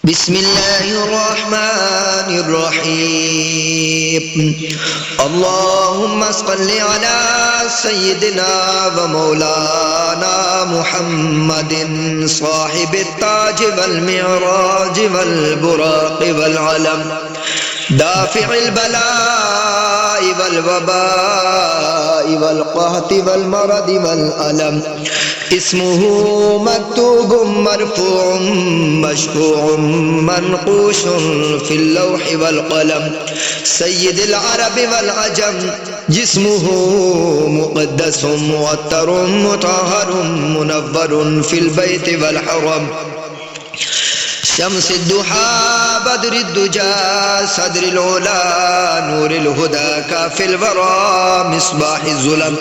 بسم الله الرحمن الرحيم اللهم صل على سيدنا ومولانا محمد صاحب التاج والمعراج والبراق والعلم دافع البلاء والوباء والقهط والمرض والألم اسمه مكتوب مرفوع مشفوع منقوش في اللوح والقلم سيد العرب والعجم جسمه مقدس معطر مطهر منور في البيت والحرم شمس الضحى بدر الدجى صدر العلا نور الهدى كافي الورى مصباح الظلم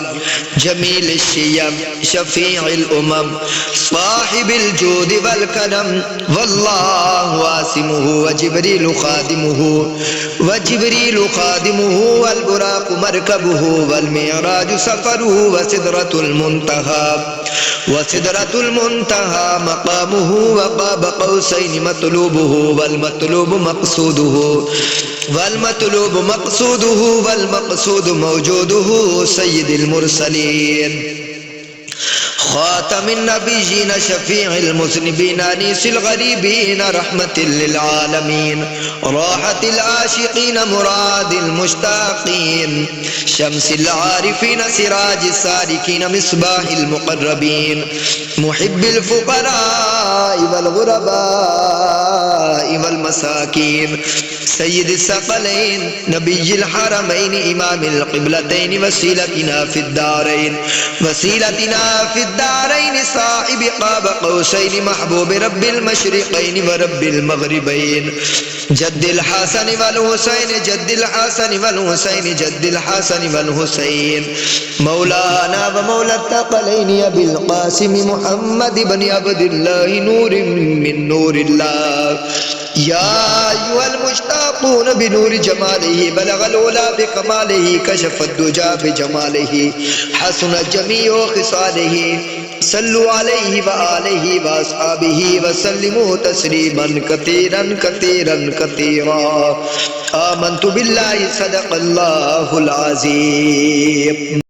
جميل الشيم شفيع الأمم صاحب الجود والكرم والله واسمه وجبريل خادمه والبراق مركبه والمعراج سفره وسدرة المنتهى مقامه وقاب قوسين مطلوبه والمقصود موجوده سيد المرسلين خاتم النبيين شفيع المذنبين أنيس الغريبين رحمة للعالمين راحة العاشقين مراد المشتاقين شمس العارفين سراج السالكين مصباح المقربين محب الفقراء والغرباء والمساكين سيد الثقلين نبي الحرمين إمام القبلتين وسيلتنا في الدارين صاحب قاب قوسين محبوب رب المشرقين ورب المغربين جد الحسن والحسين مولانا ومولى الثقلين أبي القاسم محمد بن عبد الله نور من نور الله يا أيها المشتاقون بنور جماله بلغ العلا بكماله كشف الدجى بجماله حسن جميع خصاله صلوا عليه وآله وأصحابه وسلموا تسليما كثيرا آمنت بالله صدق الله العظيم.